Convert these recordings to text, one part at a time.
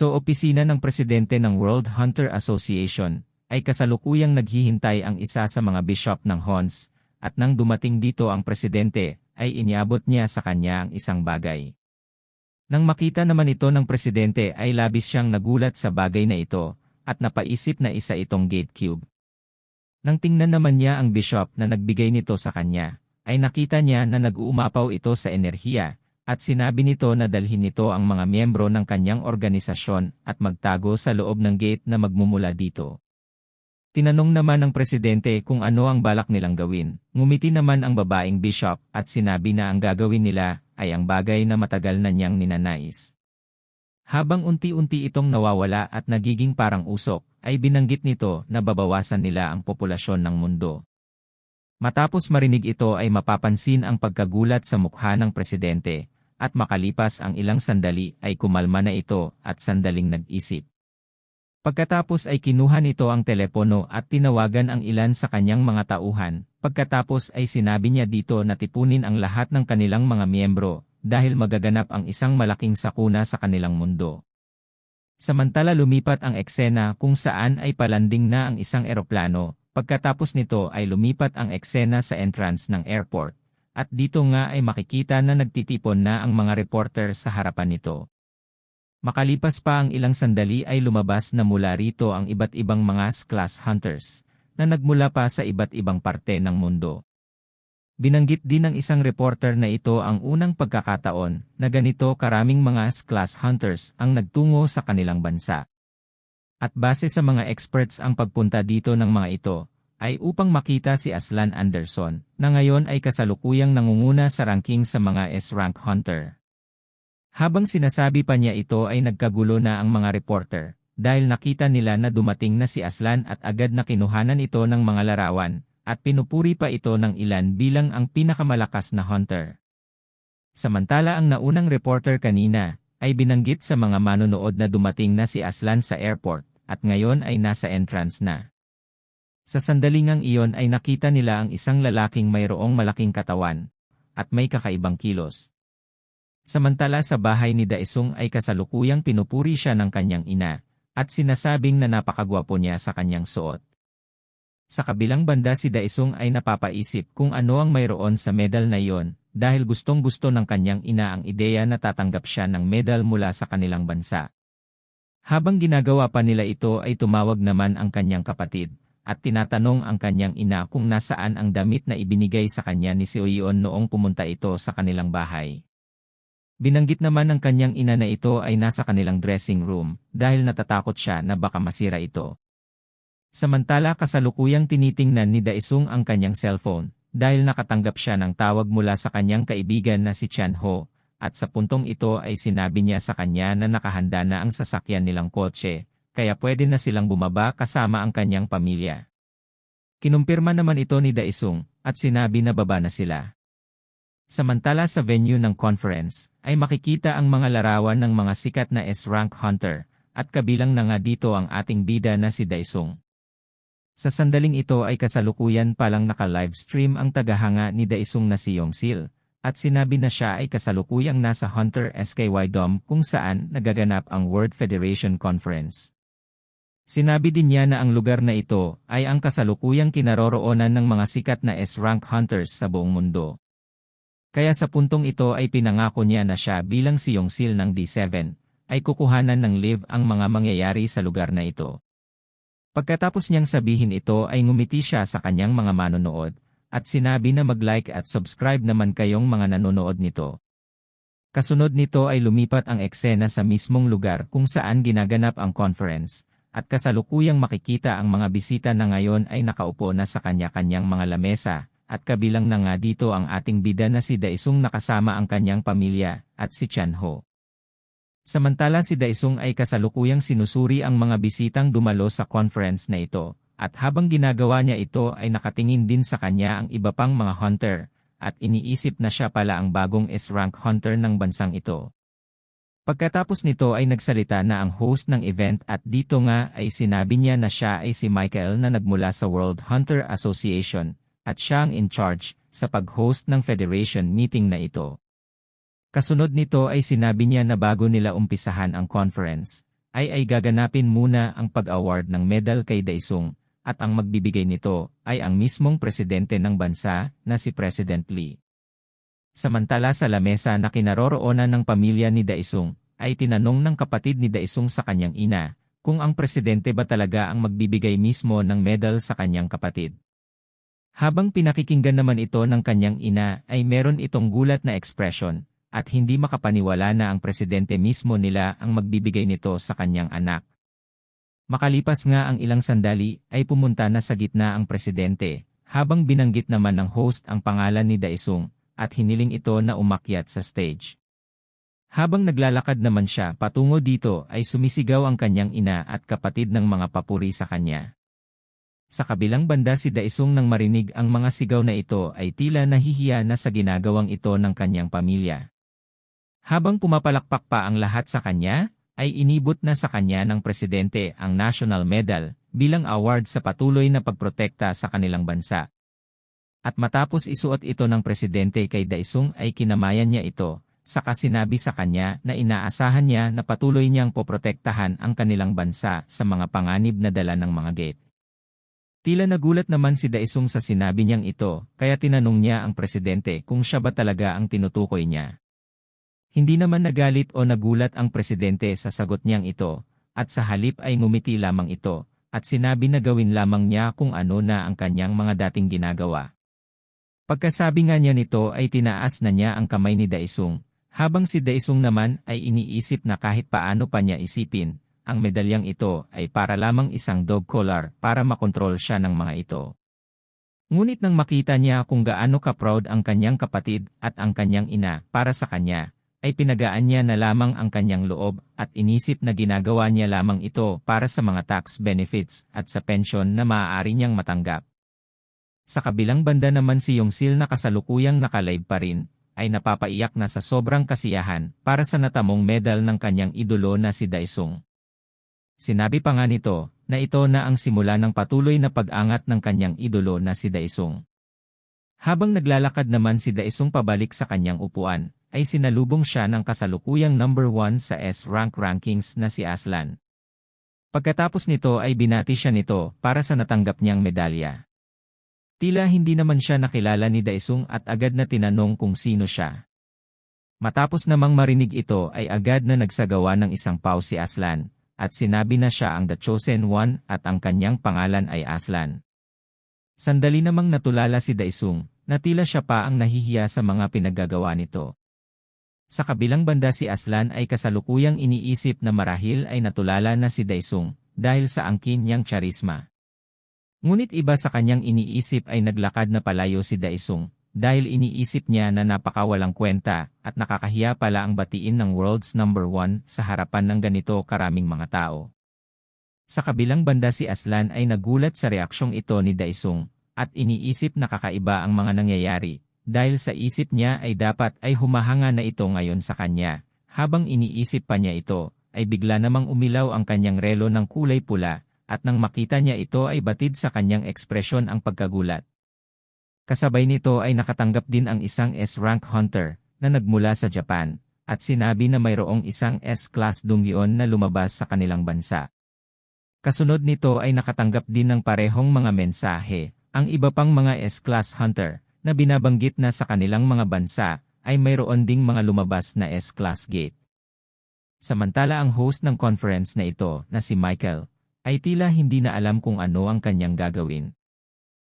Opisina ng presidente ng World Hunter Association ay kasalukuyang naghihintay ang isa sa mga bishop ng Hons, at nang dumating dito ang presidente, ay iniabot niya sa kanya ang isang bagay. Nang makita naman ito ng presidente ay labis siyang nagulat sa bagay na ito, at napaisip na isa itong gate cube. Nang tingnan naman niya ang bishop na nagbigay nito sa kanya, ay nakita niya na nag-uumapaw ito sa enerhiya, at sinabi nito na dalhin nito ang mga miyembro ng kanyang organisasyon at magtago sa loob ng gate na magmumula dito. Tinanong naman ng presidente kung ano ang balak nilang gawin. Ngumiti naman ang babaeng bishop at sinabi na ang gagawin nila ay ang bagay na matagal na niyang ninanais. Habang unti-unti itong nawawala at nagiging parang usok, ay binanggit nito na babawasan nila ang populasyon ng mundo. Matapos marinig ito ay mapapansin ang pagkagulat sa mukha ng presidente, at makalipas ang ilang sandali ay kumalma na ito at sandaling nag-isip. Pagkatapos ay kinuha nito ang telepono at tinawagan ang ilan sa kanyang mga tauhan. Pagkatapos ay sinabi niya dito na tipunin ang lahat ng kanilang mga miyembro dahil magaganap ang isang malaking sakuna sa kanilang mundo. Samantala lumipat ang eksena kung saan ay palanding na ang isang eroplano. Pagkatapos nito ay lumipat ang eksena sa entrance ng airport. At dito nga ay makikita na nagtitipon na ang mga reporter sa harapan nito. Makalipas pa ang ilang sandali ay lumabas na mula rito ang iba't ibang mga S-class hunters na nagmula pa sa iba't ibang parte ng mundo. Binanggit din ng isang reporter na ito ang unang pagkakataon na ganito karaming mga S-class hunters ang nagtungo sa kanilang bansa. At base sa mga experts ang pagpunta dito ng mga ito, ay upang makita si Aslan Anderson, na ngayon ay kasalukuyang nangunguna sa ranking sa mga S-rank hunter. Habang sinasabi pa niya ito ay nagkagulo na ang mga reporter, dahil nakita nila na dumating na si Aslan at agad na kinuhanan ito ng mga larawan, at pinupuri pa ito ng ilan bilang ang pinakamalakas na hunter. Samantala ang naunang reporter kanina, ay binanggit sa mga manonood na dumating na si Aslan sa airport, at ngayon ay nasa entrance na. Sa sandalingang iyon ay nakita nila ang isang lalaking mayroong malaking katawan at may kakaibang kilos. Samantala sa bahay ni Daesung ay kasalukuyang pinupuri siya ng kanyang ina at sinasabing na napakagwapo niya sa kanyang suot. Sa kabilang banda si Daesung ay napapaisip kung ano ang mayroon sa medal na iyon dahil gustong-gusto ng kanyang ina ang ideya na tatanggap siya ng medal mula sa kanilang bansa. Habang ginagawa pa nila ito ay tumawag naman ang kanyang kapatid at tinatanong ang kanyang ina kung nasaan ang damit na ibinigay sa kanya ni Seoyeon noong pumunta ito sa kanilang bahay. Binanggit naman ng kanyang ina na ito ay nasa kanilang dressing room dahil natatakot siya na baka masira ito. Samantala kasalukuyang tinitingnan ni Daesung ang kanyang cellphone dahil nakatanggap siya ng tawag mula sa kanyang kaibigan na si Chan Ho at sa puntong ito ay sinabi niya sa kanya na nakahanda na ang sasakyan nilang kotse. Kaya pwede na silang bumaba kasama ang kanyang pamilya. Kinumpirma naman ito ni Daesung at sinabi na baba na sila. Samantala sa venue ng conference ay makikita ang mga larawan ng mga sikat na S-rank hunter at kabilang na nga dito ang ating bida na si Daesung. Sa sandaling ito ay kasalukuyan palang naka-livestream ang tagahanga ni Daesung na si Yongsil at sinabi na siya ay kasalukuyang nasa Hunter SKY Dome kung saan nagaganap ang World Federation Conference. Sinabi din niya na ang lugar na ito ay ang kasalukuyang kinaroroonan ng mga sikat na S-rank hunters sa buong mundo. Kaya sa puntong ito ay pinangako niya na siya bilang si Yongsil ng D7 ay kukuhanan ng live ang mga mangyayari sa lugar na ito. Pagkatapos niyang sabihin ito ay ngumiti siya sa kanyang mga manonood at sinabi na mag-like at subscribe naman kayong mga nanonood nito. Kasunod nito ay lumipat ang eksena sa mismong lugar kung saan ginaganap ang conference. At kasalukuyang makikita ang mga bisita na ngayon ay nakaupo na sa kanya-kanyang mga lamesa, at kabilang na nga dito ang ating bida na si Daesung nakasama ang kanyang pamilya, at si Chan Ho. Samantala si Daesung ay kasalukuyang sinusuri ang mga bisitang dumalo sa conference na ito, at habang ginagawa niya ito ay nakatingin din sa kanya ang iba pang mga hunter, at iniisip na siya pala ang bagong S-rank hunter ng bansang ito. Pagkatapos nito ay nagsalita na ang host ng event at dito nga ay sinabi niya na siya ay si Michael na nagmula sa World Hunter Association at siya ang in charge sa pag-host ng Federation meeting na ito. Kasunod nito ay sinabi niya na bago nila umpisahan ang conference, ay gaganapin muna ang pag-award ng medal kay Daesung, at ang magbibigay nito ay ang mismong presidente ng bansa na si President Lee. Samantala sa lamesa na kinaroroonan ng pamilya ni Daesung, ay tinanong ng kapatid ni Daesung sa kanyang ina, kung ang presidente ba talaga ang magbibigay mismo ng medal sa kanyang kapatid. Habang pinakikinggan naman ito ng kanyang ina ay meron itong gulat na ekspresyon, at hindi makapaniwala na ang presidente mismo nila ang magbibigay nito sa kanyang anak. Makalipas nga ang ilang sandali ay pumunta na sa gitna ang presidente, habang binanggit naman ng host ang pangalan ni Daesung, at hiniling ito na umakyat sa stage. Habang naglalakad naman siya patungo dito ay sumisigaw ang kanyang ina at kapatid ng mga papuri sa kanya. Sa kabilang banda si Daesung nang marinig ang mga sigaw na ito ay tila nahihiya na sa ginagawang ito ng kanyang pamilya. Habang pumapalakpak pa ang lahat sa kanya, ay inibot na sa kanya ng presidente ang National Medal bilang award sa patuloy na pagprotekta sa kanilang bansa. At matapos isuot ito ng presidente kay Daesung ay kinamayan niya ito, saka sinabi sa kanya na inaasahan niya na patuloy niyang poprotektahan ang kanilang bansa sa mga panganib na dala ng mga gate. Tila nagulat naman si Daesung sa sinabi niyang ito, kaya tinanong niya ang presidente kung siya ba talaga ang tinutukoy niya. Hindi naman nagalit o nagulat ang presidente sa sagot niyang ito, at sa halip ay ngumiti lamang ito, at sinabi na gawin lamang niya kung ano na ang kanyang mga dating ginagawa. Pagkasabi nga niya nito ay tinaas na niya ang kamay ni Daesung, habang si Daesung naman ay iniisip na kahit paano pa niya isipin, ang medalyang ito ay para lamang isang dog collar para makontrol siya ng mga ito. Ngunit nang makita niya kung gaano ka-proud ang kanyang kapatid at ang kanyang ina para sa kanya, ay pinagaan niya na lamang ang kanyang loob at inisip na ginagawa niya lamang ito para sa mga tax benefits at sa pensyon na maaari niyang matanggap. Sa kabilang banda naman si Yongsil na kasalukuyang nakalive pa rin, ay napapaiyak na sa sobrang kasiyahan para sa natamong medal ng kanyang idolo na si Daesung. Sinabi pa nga nito, na ito na ang simula ng patuloy na pag-angat ng kanyang idolo na si Daesung. Habang naglalakad naman si Daesung pabalik sa kanyang upuan, ay sinalubong siya ng kasalukuyang number 1 sa S-Rank rankings na si Aslan. Pagkatapos nito ay binati siya nito para sa natanggap niyang medalya. Tila hindi naman siya nakilala ni Daesung at agad na tinanong kung sino siya. Matapos namang marinig ito ay agad na nagsagawa ng isang pause si Aslan, at sinabi na siya ang The Chosen One at ang kanyang pangalan ay Aslan. Sandali namang natulala si Daesung, na tila siya pa ang nahihiya sa mga pinaggagawa nito. Sa kabilang banda si Aslan ay kasalukuyang iniisip na marahil ay natulala na si Daesung, dahil sa angkin niyang charisma. Ngunit iba sa kanyang iniisip ay naglakad na palayo si Daesung, dahil iniisip niya na napakawalang kwenta at nakakahiya pala ang batiin ng world's number 1 sa harapan ng ganito karaming mga tao. Sa kabilang banda si Aslan ay nagulat sa reaksyong ito ni Daesung, at iniisip na kakaiba ang mga nangyayari, dahil sa isip niya ay dapat ay humahanga na ito ngayon sa kanya. Habang iniisip pa niya ito, ay bigla namang umilaw ang kanyang relo ng kulay pula, at nang makita niya ito ay batid sa kanyang ekspresyon ang pagkagulat. Kasabay nito ay nakatanggap din ang isang S-Rank Hunter na nagmula sa Japan, at sinabi na mayroong isang S-Class Dongyeon na lumabas sa kanilang bansa. Kasunod nito ay nakatanggap din ng parehong mga mensahe, ang iba pang mga S-Class Hunter, na binabanggit na sa kanilang mga bansa, ay mayroon ding mga lumabas na S-Class Gate. Samantala ang host ng conference na ito, na si Michael, ay tila hindi na alam kung ano ang kanyang gagawin.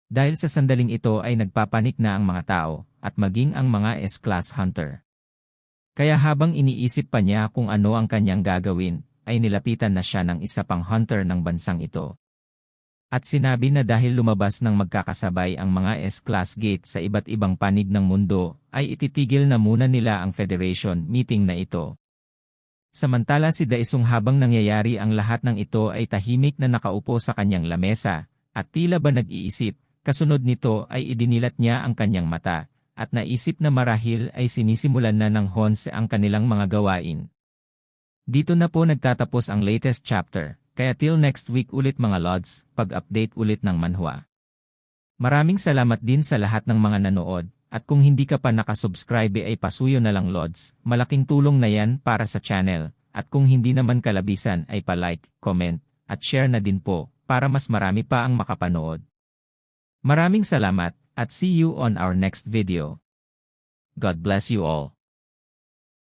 Dahil sa sandaling ito ay nagpapanik na ang mga tao, at maging ang mga S-Class Hunter. Kaya habang iniisip pa niya kung ano ang kanyang gagawin, ay nilapitan na siya ng isa pang hunter ng bansang ito. At sinabi na dahil lumabas ng magkakasabay ang mga S-Class Gate sa iba't ibang panig ng mundo, ay ititigil na muna nila ang Federation meeting na ito. Samantala si Daesung habang nangyayari ang lahat ng ito ay tahimik na nakaupo sa kanyang lamesa, at tila ba nag-iisip. Kasunod nito ay idinilat niya ang kanyang mata, at naisip na marahil ay sinisimulan na ng Hons ang kanilang mga gawain. Dito na po nagtatapos ang latest chapter, kaya till next week ulit mga Lods, pag-update ulit ng manhwa. Maraming salamat din sa lahat ng mga nanood, at kung hindi ka pa nakasubscribe ay pasuyo na lang Lods, malaking tulong na yan para sa channel, At kung hindi naman kalabisan ay pa-like, comment, at share na din po para mas marami pa ang makapanood. Maraming salamat at see you on our next video. God bless you all.